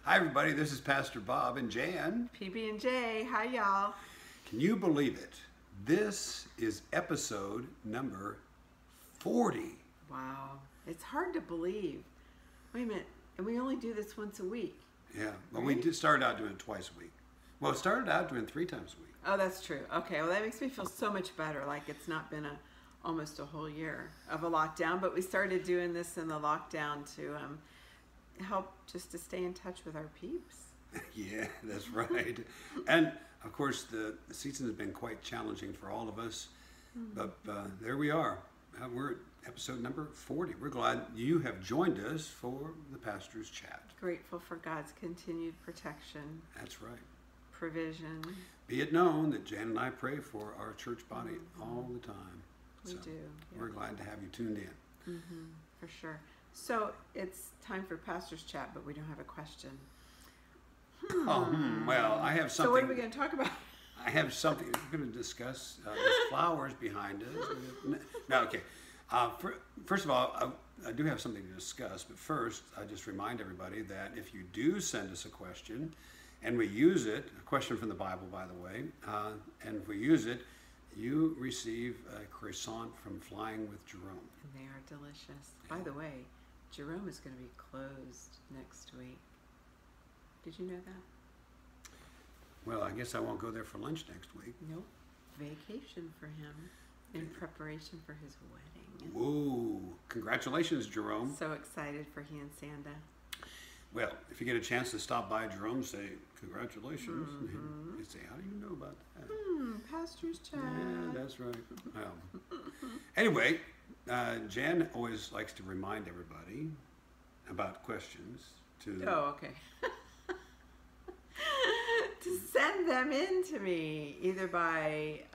Hi everybody, this is Pastor Bob and Jan. PB&J, hi y'all. Can you believe it? This is episode number 40. Wow, it's hard to believe. Wait a minute, and we only do this once a week. Yeah, well Right? we did started out doing it twice a week. Well, it started out doing 3 times a week. Oh, that's true. Okay, well that makes me feel so much better, like it's not been almost a whole year of a lockdown, but we started doing this in the lockdown to help just to stay in touch with our peeps. Yeah, that's right. And of course the season has been quite challenging for all of us, but there we are. We're at episode number 40. We're glad you have joined us for the Pastor's Chat. Grateful for God's continued protection, That's right. provision. Be it known that Jan and I pray for our church body all the time. We do. We're glad to have you tuned in. For sure. So it's time for Pastor's Chat, but we don't have a question. Well, I have something. So what are we going to talk about? I have something we're going to discuss. There's flowers behind us. No, okay. First of all, I do have something to discuss, but first, I just remind everybody that if you do send us a question, and we use it, a question from the Bible, by the way, and if we use it, you receive a croissant from Flying with Jerome. And they are delicious. By the way, Jerome is going to be closed next week. Did you know that? Well, I guess I won't go there for lunch next week. Nope. Vacation for him in preparation for his wedding. Whoa! Congratulations, Jerome. So excited for he and Sanda. Well, if you get a chance to stop by Jerome, say congratulations. You say, how do you know about that? Pastor's Chat. Yeah, that's right. Well, anyway, Jan always likes to remind everybody about questions to. Oh, okay. To send them in to me, either by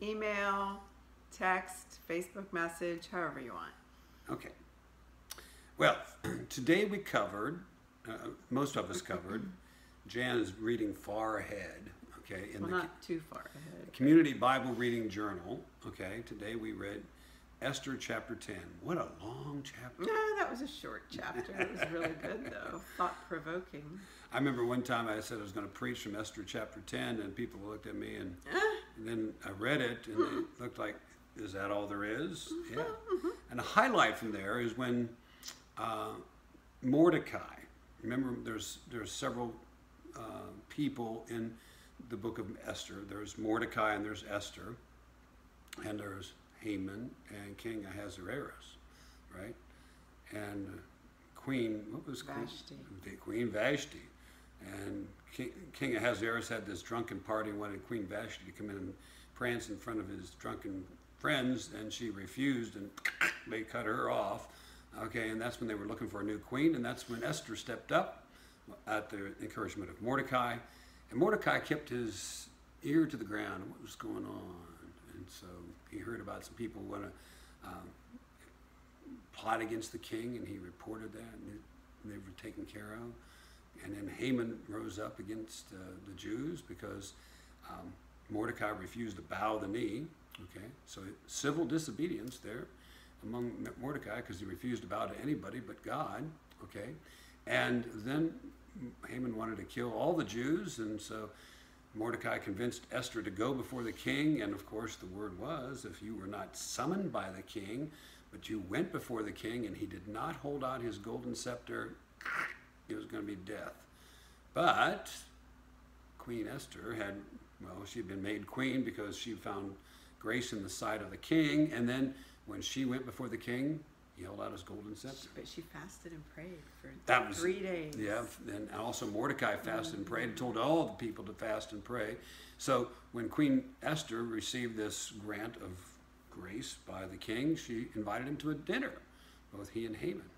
email, text, Facebook message, however you want. Okay. Well, today we covered, most of us covered, Jan is reading far ahead, okay, in Well, the not too far ahead. Community Bible Reading Journal, okay. Today we read Esther chapter 10. What a long chapter. No, that was a short chapter. It was really good, though. Thought-provoking. I remember one time I said I was going to preach from Esther chapter 10, and people looked at me, and then I read it, and it looked like, is that all there is? Yeah. And a highlight from there is when Mordecai, remember there's several people in the book of Esther. There's Mordecai and there's Esther, and there's Haman and King Ahasuerus, right? And Queen, what was Vashti. Queen Vashti. And King Ahasuerus had this drunken party and wanted Queen Vashti to come in and prance in front of his drunken friends, and she refused, and they cut her off. Okay, and that's when they were looking for a new queen, and that's when Esther stepped up at the encouragement of Mordecai. And Mordecai kept his ear to the ground. What was going on? And so he heard about some people want to plot against the king, and he reported that, and they were taken care of. And then Haman rose up against the Jews because Mordecai refused to bow the knee. Okay, so civil disobedience there among Mordecai because he refused to bow to anybody but God. Okay, and then Haman wanted to kill all the Jews, and so Mordecai convinced Esther to go before the king, and of course the word was, if you were not summoned by the king, but you went before the king and he did not hold out his golden scepter, it was going to be death. But Queen Esther had, well, she'd been made queen because she found grace in the sight of the king, and then when she went before the king, he held out his golden scepter. But she fasted and prayed for 3 days. Yeah, and also Mordecai fasted and prayed and told all the people to fast and pray. So when Queen Esther received this grant of grace by the king, she invited him to a dinner, both he and Haman.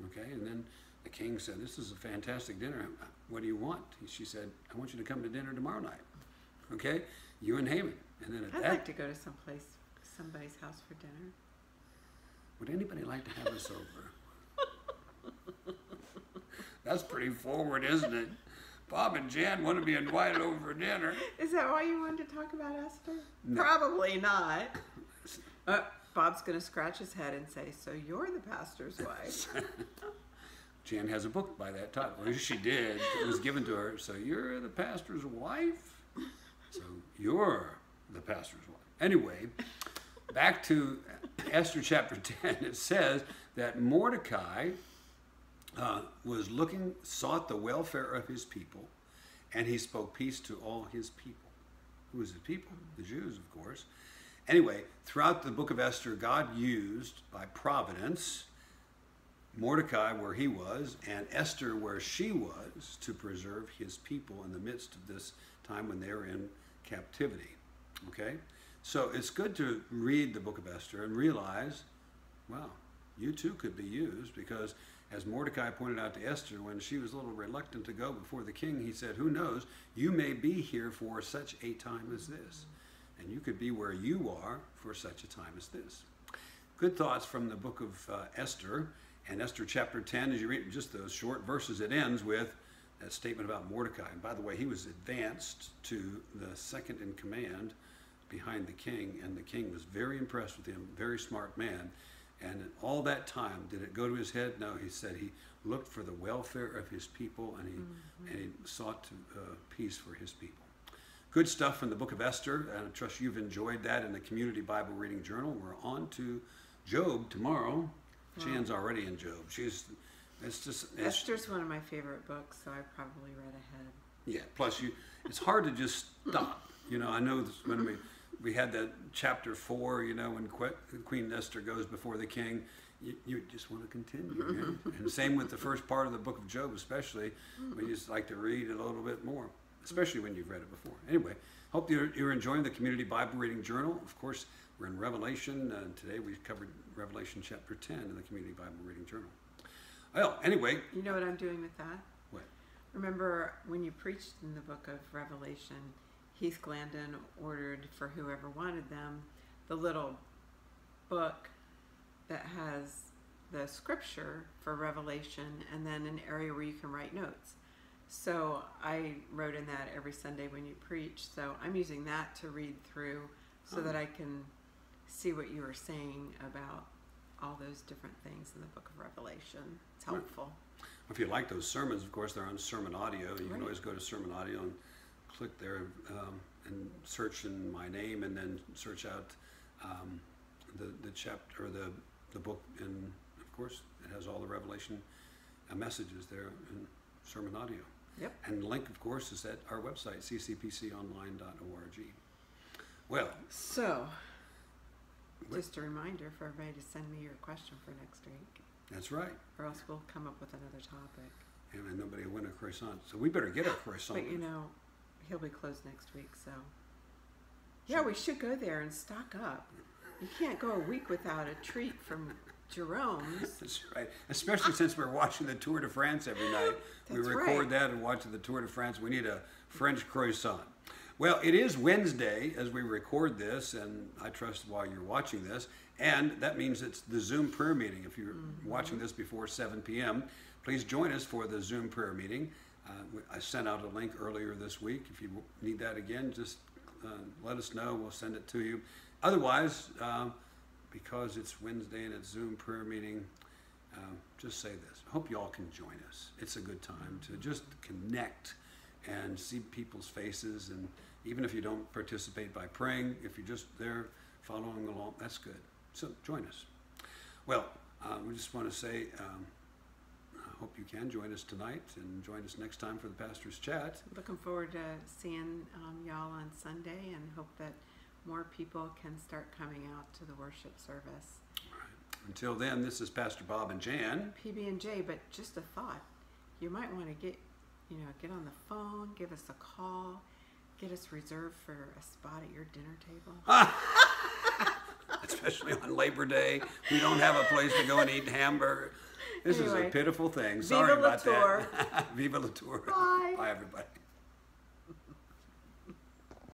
Okay, and then the king said, this is a fantastic dinner. What do you want? She said, I want you to come to dinner tomorrow night. Okay, you and Haman. And then I'd like to go to somebody's house for dinner. Would anybody like to have us over? That's pretty forward, isn't it? Bob and Jan want to be invited over for dinner. Is that why you wanted to talk about Esther? No. Probably not. Bob's going to scratch his head and say, so you're the pastor's wife. Jan has a book by that title. Or she did. It was given to her. So you're the pastor's wife? So you're the pastor's wife. Anyway, back to Esther chapter 10. It says that Mordecai sought the welfare of his people, and he spoke peace to all his people. Who was his people? The Jews, of course. Anyway, throughout the book of Esther, God used, by providence, Mordecai where he was, and Esther where she was, to preserve his people in the midst of this time when they were in captivity. Okay? So it's good to read the book of Esther and realize, wow, you too could be used, because as Mordecai pointed out to Esther when she was a little reluctant to go before the king, he said, who knows, you may be here for such a time as this. And you could be where you are for such a time as this. Good thoughts from the book of Esther. And Esther chapter 10, as you read just those short verses, it ends with that statement about Mordecai. And by the way, he was advanced to the second in command behind the king, and the king was very impressed with him, very smart man. And in all that time, did it go to his head? No, he said he looked for the welfare of his people, and he sought peace for his people. Good stuff from the book of Esther, and I trust you've enjoyed that in the Community Bible Reading Journal. We're on to Job tomorrow. Wow. Jan's already in Job. Esther's one of my favorite books, so I probably read ahead. Yeah, plus it's hard to just stop. You know, I know when we had that chapter 4, you know, when Queen Esther goes before the king, you just want to continue. You know? And same with the first part of the book of Job, especially. We just like to read it a little bit more, especially when you've read it before. Anyway, hope you're enjoying the Community Bible Reading Journal. Of course, we're in Revelation, and today we covered Revelation chapter 10 in the Community Bible Reading Journal. Well, anyway. You know what I'm doing with that? What? Remember when you preached in the book of Revelation, Heath Glandon ordered for whoever wanted them the little book that has the scripture for Revelation and then an area where you can write notes. So I wrote in that every Sunday when you preach. So I'm using that to read through so that I can see what you were saying about all those different things in the book of Revelation. It's helpful. If you like those sermons, of course, they're on Sermon Audio. You can always go to Sermon Audio and click there and search in my name, and then search out the chapter or the book, and of course it has all the Revelation messages there in Sermon Audio. Yep. And the link, of course, is at our website, ccpconline.org. Well, so just a reminder for everybody to send me your question for next week. That's right. Or else we'll come up with another topic. And nobody will win a croissant, so we better get a croissant. But you know, he'll be closed next week, so yeah, we should go there and stock up. You can't go a week without a treat from Jerome's. That's right. Especially since we're watching the Tour de France every night. We record that and watch the Tour de France. We need a French croissant. Well, it is Wednesday as we record this, and I trust while you're watching this, and that means it's the Zoom prayer meeting. If you're watching this before 7 p.m., please join us for the Zoom prayer meeting. I sent out a link earlier this week. If you need that again, just let us know. We'll send it to you. Otherwise, because it's Wednesday and it's Zoom prayer meeting, just say this. I hope you all can join us. It's a good time to just connect and see people's faces. And even if you don't participate by praying, if you're just there following along, that's good. So join us. Well, we just want to say, I hope you can join us tonight and join us next time for the Pastor's Chat. Looking forward to seeing y'all on Sunday, and hope that more people can start coming out to the worship service. All right. Until then, this is Pastor Bob and Jan. PB&J, but just a thought. You might want to get on the phone, give us a call, get us reserved for a spot at your dinner table. Especially on Labor Day. We don't have a place to go and eat hamburger. This is a pitiful thing. Sorry about that. Viva la Tour. Viva la Tour. Bye. Bye, everybody.